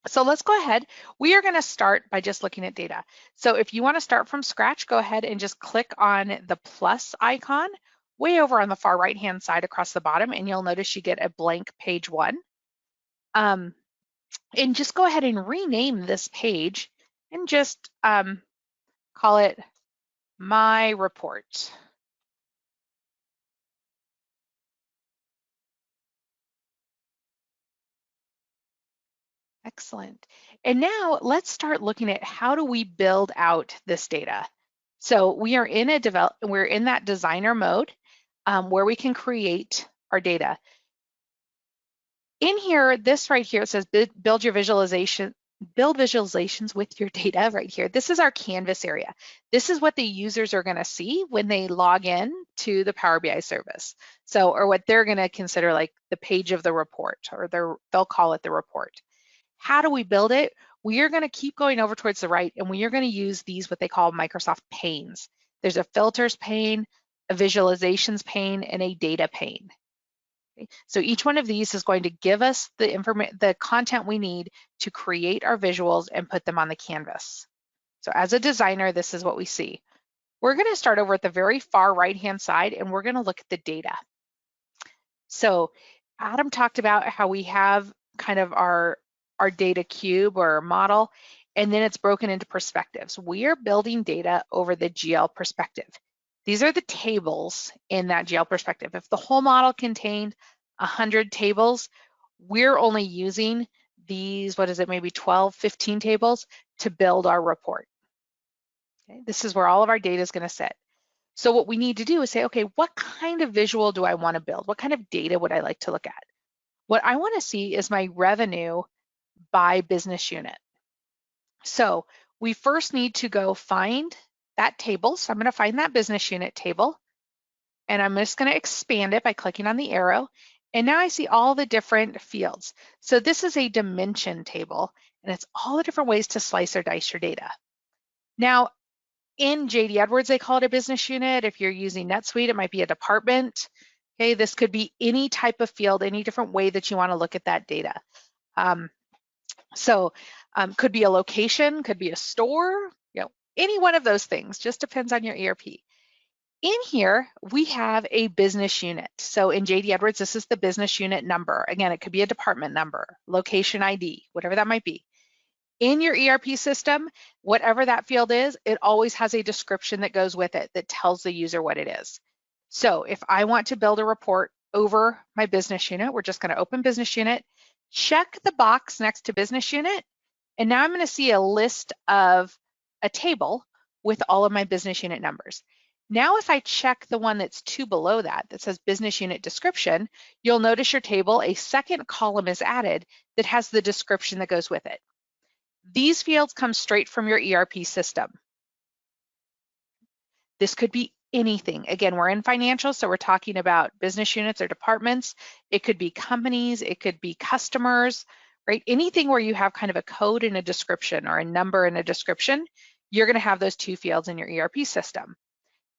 So let's go ahead. We are going to start by just looking at data. So if you want to start from scratch, go ahead and just click on the plus icon way over on the far right-hand side across the bottom, and you'll notice you get a blank page 1. And just go ahead and rename this page and just call it My Report. Excellent. And now let's start looking at how do we build out this data. So we are in we're in that designer mode where we can create our data. In here, this right here, it says build visualizations with your data right here. This is our canvas area. This is what the users are going to see when they log in to the Power BI service. So, or what they're going to consider like the page of the report, or they'll call it the report. How do we build it? We are going to keep going over towards the right, and we are going to use these, what they call Microsoft panes. There's a filters pane, a visualizations pane, and a data pane. Okay? So each one of these is going to give us the content we need to create our visuals and put them on the canvas. So as a designer, this is what we see. We're going to start over at the very far right-hand side, and we're going to look at the data. So Adam talked about how we have kind of our data cube or model, and then it's broken into perspectives. We are building data over the GL perspective. These are the tables in that GL perspective. If the whole model contained 100 tables, we're only using these, what is it, maybe 12, 15 tables to build our report. Okay? This is where all of our data is going to sit. So what we need to do is say, okay, what kind of visual do I want to build? What kind of data would I like to look at? What I want to see is my revenue by business unit. So we first need to go find that table. So I'm going to find that business unit table, and I'm just going to expand it by clicking on the arrow. And now I see all the different fields. So this is a dimension table, and it's all the different ways to slice or dice your data. Now, in JD Edwards, they call it a business unit. If you're using NetSuite, it might be a department. Okay, this could be any type of field, any different way that you want to look at that data. Could be a location, could be a store, any one of those things, just depends on your ERP. In here, we have a business unit. So in JD Edwards, this is the business unit number. Again, it could be a department number, location ID, whatever that might be. In your ERP system, whatever that field is, it always has a description that goes with it that tells the user what it is. So if I want to build a report over my business unit, we're just going to open business unit, check the box next to business unit, and now I'm going to see a list of a table with all of my business unit numbers. Now, if I check the one that's 2 below that says business unit description, you'll notice your table, a second column is added that has the description that goes with it. These fields come straight from your ERP system. This could be anything. Again, we're in financial, so we're talking about business units or departments. It could be companies, it could be customers, right? Anything where you have kind of a code and a description or a number and a description, you're going to have those 2 fields in your ERP system.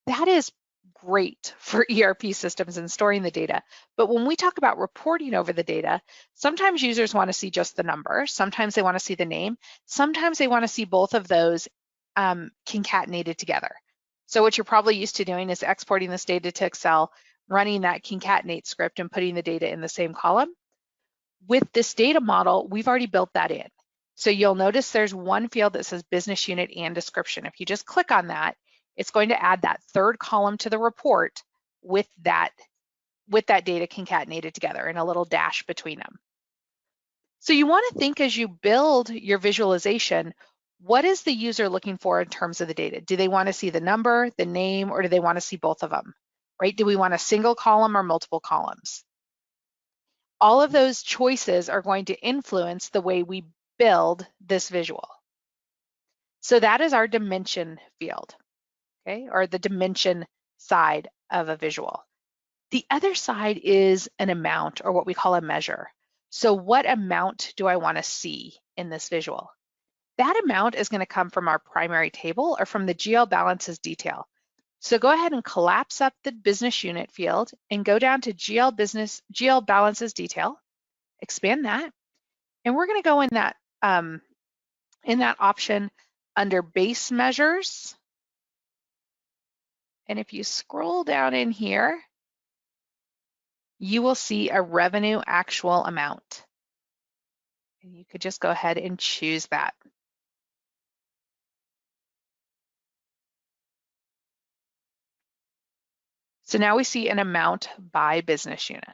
That is great for ERP systems and storing the data. But when we talk about reporting over the data, sometimes users want to see just the number. Sometimes they want to see the name. Sometimes they want to see both of those concatenated together. So what you're probably used to doing is exporting this data to Excel, running that concatenate script and putting the data in the same column. With this data model, we've already built that in. So you'll notice there's one field that says business unit and description. If you just click on that, it's going to add that 3rd column to the report with that data concatenated together and a little dash between them. So you want to think as you build your visualization, what is the user looking for in terms of the data? Do they want to see the number, the name, or do they want to see both of them, right? Do we want a single column or multiple columns? All of those choices are going to influence the way we build this visual. So that is our dimension field, okay, or the dimension side of a visual. The other side is an amount, or what we call a measure. So what amount do I want to see in this visual? That amount is going to come from our primary table or from the GL balances detail. So go ahead and collapse up the business unit field and go down to GL balances detail, expand that, and we're going to go in that in that option under base measures. And if you scroll down in here, you will see a revenue actual amount. And you could just go ahead and choose that. So now we see an amount by business unit.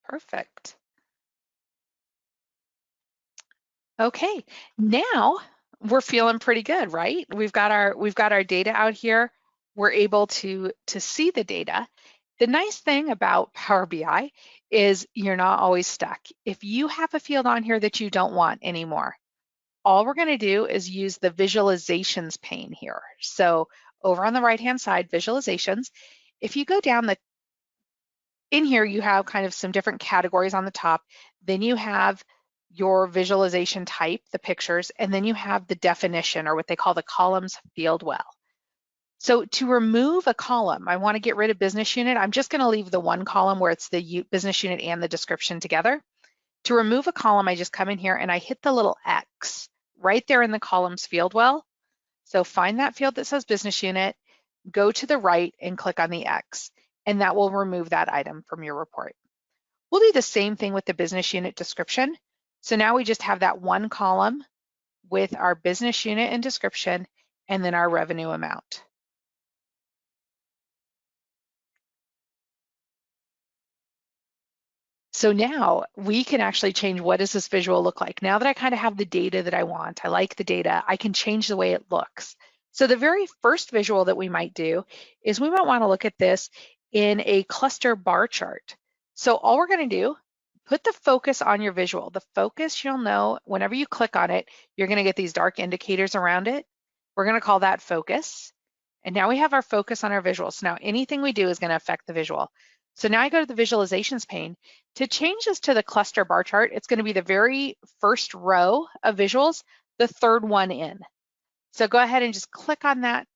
Perfect. Okay, now we're feeling pretty good, right? We've got our data out here. We're able to see the data. The nice thing about Power BI is you're not always stuck. If you have a field on here that you don't want anymore, all we're going to do is use the visualizations pane here. So over on the right-hand side, visualizations, if you go down in here, you have kind of some different categories on the top. Then you have your visualization type, the pictures, and then you have the definition, or what they call the columns field well. So to remove a column, I want to get rid of business unit. I'm just going to leave the one column where it's the business unit and the description together. To remove a column, I just come in here and I hit the little X right there in the columns field well. So find that field that says business unit, go to the right and click on the X, and that will remove that item from your report. We'll do the same thing with the business unit description. So now we just have that one column with our business unit and description, and then our revenue amount. So now we can actually change, what does this visual look like? Now that I kind of have the data that I want, I like the data, I can change the way it looks. So the very first visual that we might do is we might want to look at this in a cluster bar chart. So all we're going to do, put the focus on your visual. The focus, you'll know, whenever you click on it, you're going to get these dark indicators around it. We're going to call that focus. And now we have our focus on our visual. So now anything we do is going to affect the visual. So now I go to the visualizations pane. To change this to the cluster bar chart, it's going to be the very first row of visuals, the third one in. So go ahead and just click on that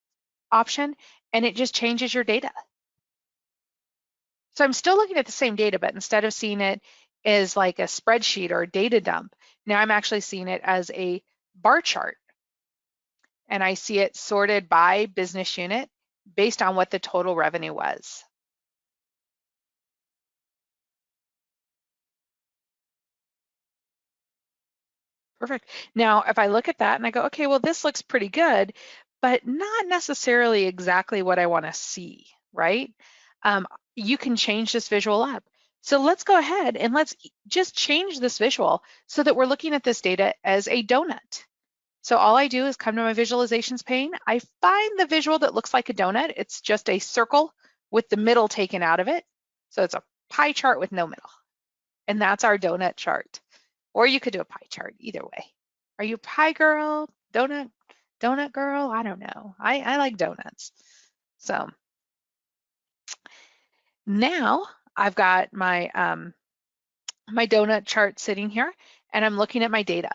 option and it just changes your data. So I'm still looking at the same data, but instead of seeing it as like a spreadsheet or a data dump, now I'm actually seeing it as a bar chart. And I see it sorted by business unit based on what the total revenue was. Perfect. Now, if I look at that and I go, okay, well, this looks pretty good, but not necessarily exactly what I want to see, right? You can change this visual up. So let's go ahead and let's just change this visual so that we're looking at this data as a donut. So all I do is come to my visualizations pane. I find the visual that looks like a donut. It's just a circle with the middle taken out of it. So it's a pie chart with no middle. And that's our donut chart. Or you could do a pie chart, either way. Are you a pie girl, donut girl? I don't know. I like donuts. So now I've got my, my donut chart sitting here and I'm looking at my data.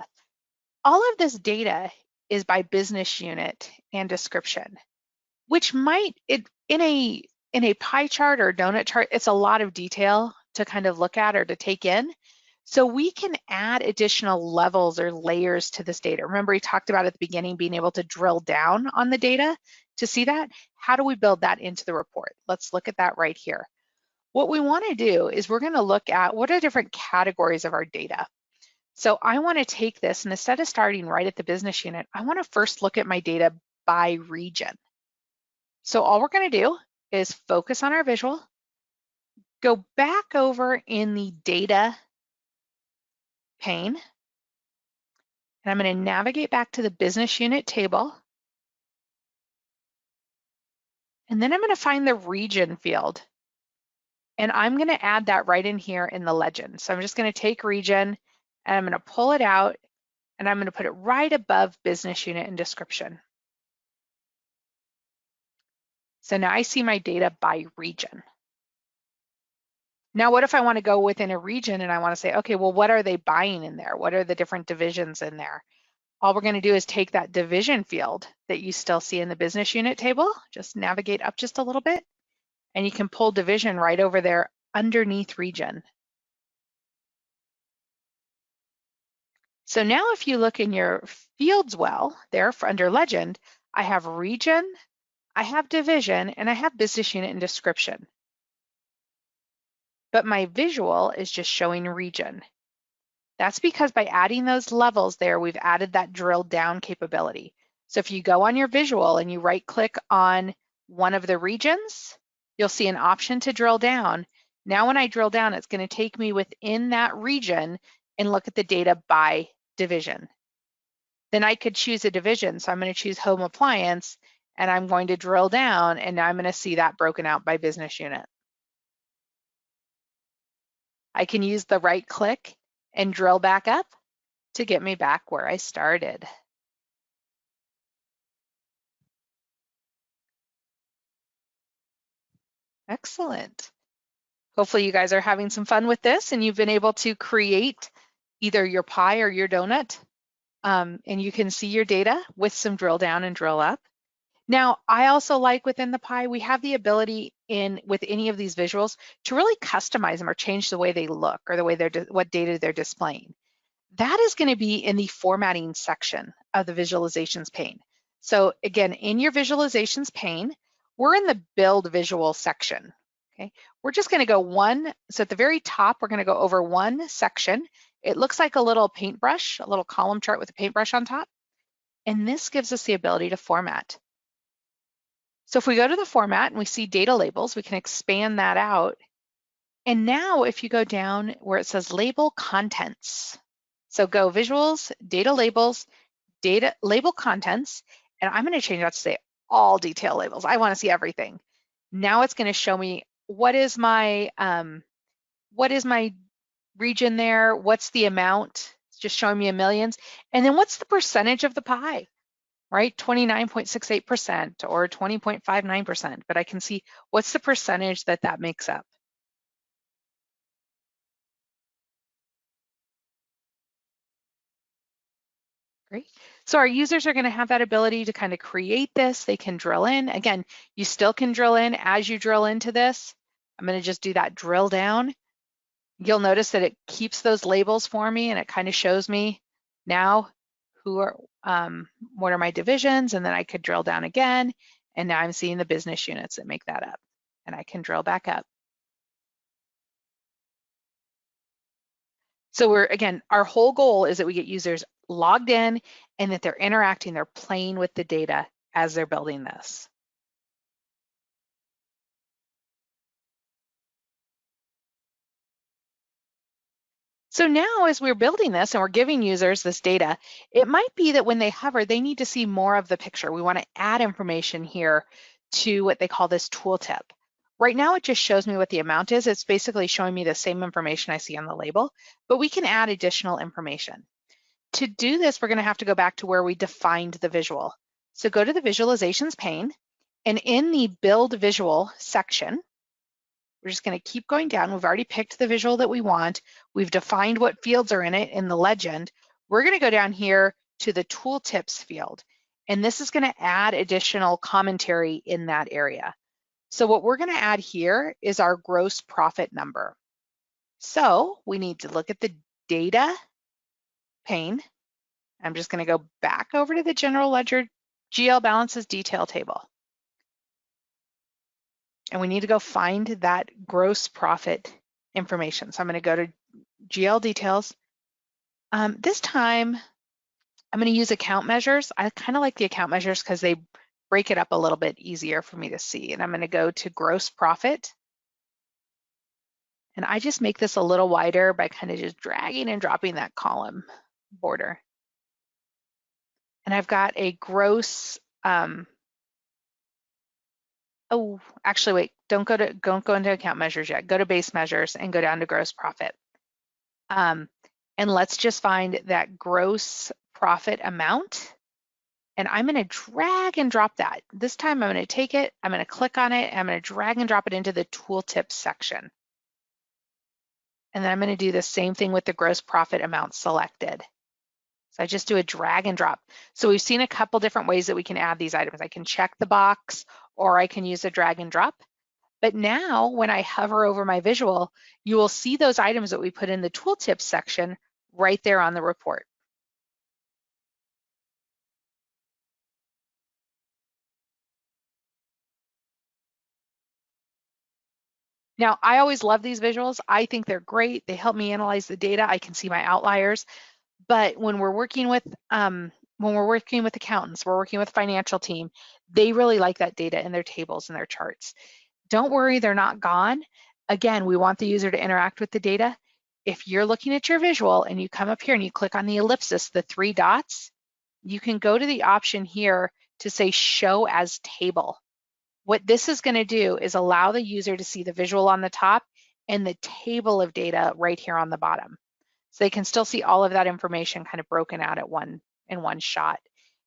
All of this data is by business unit and description, which might, in a pie chart or donut chart, it's a lot of detail to kind of look at or to take in. So we can add additional levels or layers to this data. Remember, we talked about at the beginning being able to drill down on the data to see that. How do we build that into the report? Let's look at that right here. What we want to do is we're going to look at what are different categories of our data. So I want to take this, and instead of starting right at the business unit, I want to first look at my data by region. So all we're going to do is focus on our visual, go back over in the data pane, and I'm going to navigate back to the business unit table. And then I'm going to find the region field. And I'm going to add that right in here in the legend. So I'm just going to take region and I'm going to pull it out and I'm going to put it right above business unit and description. So now I see my data by region. Now, what if I want to go within a region and I want to say, okay, well, what are they buying in there? What are the different divisions in there? All we're going to do is take that division field that you still see in the business unit table, just navigate up just a little bit, and you can pull division right over there underneath region. So now if you look in your fields well, there under legend, I have region, I have division, and I have business unit and description. But my visual is just showing region. That's because by adding those levels there, we've added that drill down capability. So if you go on your visual and you right click on one of the regions, you'll see an option to drill down. Now when I drill down, it's going to take me within that region and look at the data by division. Then I could choose a division. So I'm going to choose home appliance, and I'm going to drill down, and now I'm going to see that broken out by business unit. I can use the right click and drill back up to get me back where I started. Excellent. Hopefully you guys are having some fun with this and you've been able to create either your pie or your donut, and you can see your data with some drill down and drill up. Now, I also like within the pie, we have the ability with any of these visuals to really customize them or change the way they look or the way what data they're displaying. That is going to be in the formatting section of the visualizations pane. So again, in your visualizations pane, we're in the build visual section. Okay, we're just going to go one. So at the very top, we're going to go over one section. It looks like a little paintbrush, a little column chart with a paintbrush on top. And this gives us the ability to format. So if we go to the format and we see data labels, we can expand that out. And now if you go down where it says label contents, so go visuals, data labels, data label contents, and I'm going to change that to say all detail labels. I want to see everything. Now it's going to show me what is my region there, what's the amount, it's just showing me in millions, and then what's the percentage of the pie, right? 29.68% or 20.59%, but I can see what's the percentage that makes up. Great. So our users are going to have that ability to kind of create this. They can drill in. Again, you still can drill in as you drill into this. I'm going to just do that drill down. You'll notice that it keeps those labels for me and it kind of shows me now what are my divisions, and then I could drill down again. And now I'm seeing the business units that make that up, and I can drill back up. So again, our whole goal is that we get users logged in and that they're interacting, they're playing with the data as they're building this. So now as we're building this and we're giving users this data, it might be that when they hover, they need to see more of the picture. We want to add information here to what they call this tooltip. Right now, it just shows me what the amount is. It's basically showing me the same information I see on the label, but we can add additional information. To do this, we're going to have to go back to where we defined the visual. So go to the visualizations pane, and in the build visual section, we're just going to keep going down. We've already picked the visual that we want. We've defined what fields are in it in the legend. We're going to go down here to the tooltips field, and this is going to add additional commentary in that area. So what we're going to add here is our gross profit number. So we need to look at the data pane. I'm just going to go back over to the general ledger GL balances detail table. And we need to go find that gross profit information. So I'm going to go to GL details. This time, I'm going to use account measures. I kind of like the account measures because they break it up a little bit easier for me to see. And I'm going to go to gross profit. And I just make this a little wider by kind of just dragging and dropping that column border. And I've got a gross, oh, actually, wait, don't go into account measures yet. Go to base measures and go down to gross profit. And let's just find that gross profit amount. And I'm going to drag and drop that. This time I'm going to take it, I'm going to click on it, and I'm going to drag and drop it into the tooltips section. And then I'm going to do the same thing with the gross profit amount selected. So I just do a drag and drop. So we've seen a couple different ways that we can add these items. I can check the box, or I can use a drag and drop. But now when I hover over my visual, you will see those items that we put in the tooltips section right there on the report. Now, I always love these visuals. I think they're great. They help me analyze the data. I can see my outliers. But when we're working with accountants, we're working with financial team, they really like that data in their tables and their charts. Don't worry, they're not gone. Again, we want the user to interact with the data. If you're looking at your visual and you come up here and you click on the ellipsis, the 3 dots, you can go to the option here to say show as table. What this is going to do is allow the user to see the visual on the top and the table of data right here on the bottom. So they can still see all of that information kind of broken out in one shot.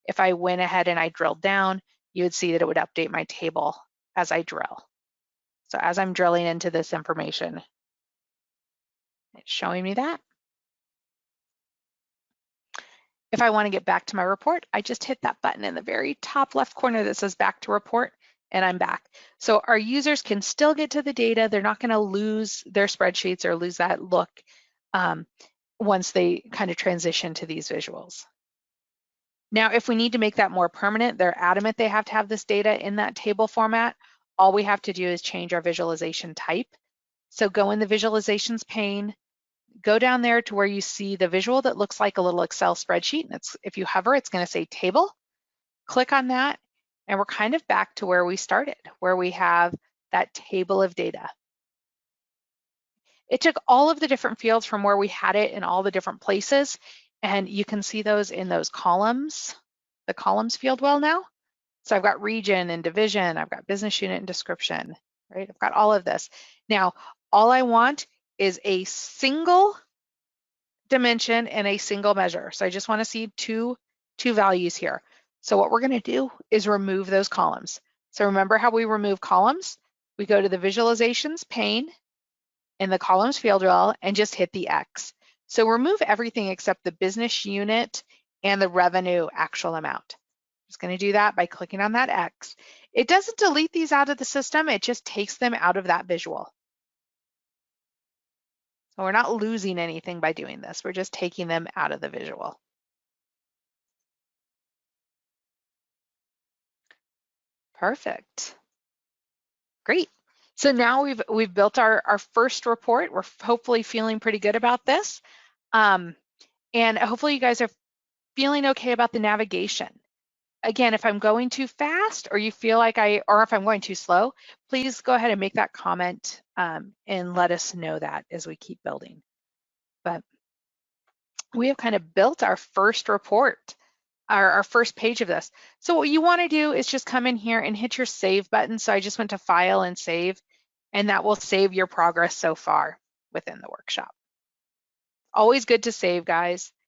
If I went ahead and I drilled down, you would see that it would update my table as I drill. So as I'm drilling into this information, it's showing me that. If I want to get back to my report, I just hit that button in the very top left corner that says back to report, and I'm back. So our users can still get to the data. They're not going to lose their spreadsheets or lose that look once they kind of transition to these visuals. Now, if we need to make that more permanent, they're adamant they have to have this data in that table format. All we have to do is change our visualization type. So go in the visualizations pane, go down there to where you see the visual that looks like a little Excel spreadsheet. And if you hover, it's going to say table. Click on that, and we're kind of back to where we started, where we have that table of data. It took all of the different fields from where we had it in all the different places, and you can see those in those columns, the columns field well now. So I've got region and division, I've got business unit and description, right? I've got all of this. Now, all I want is a single dimension and a single measure. So I just want to see two values here. So what we're going to do is remove those columns. So remember how we remove columns? We go to the visualizations pane in the columns field well and just hit the X. So remove everything except the business unit and the revenue actual amount. Just going to do that by clicking on that X. It doesn't delete these out of the system, it just takes them out of that visual. So we're not losing anything by doing this, we're just taking them out of the visual. Perfect. Great. So now we've built our first report. We're hopefully feeling pretty good about this. And hopefully you guys are feeling okay about the navigation. Again, if I'm going too fast or you feel like or if I'm going too slow, please go ahead and make that comment and let us know that as we keep building. But we have kind of built our first report, our first page of this. So what you want to do is just come in here and hit your save button. So I just went to file and save, and that will save your progress so far within the workshop. Always good to save, guys.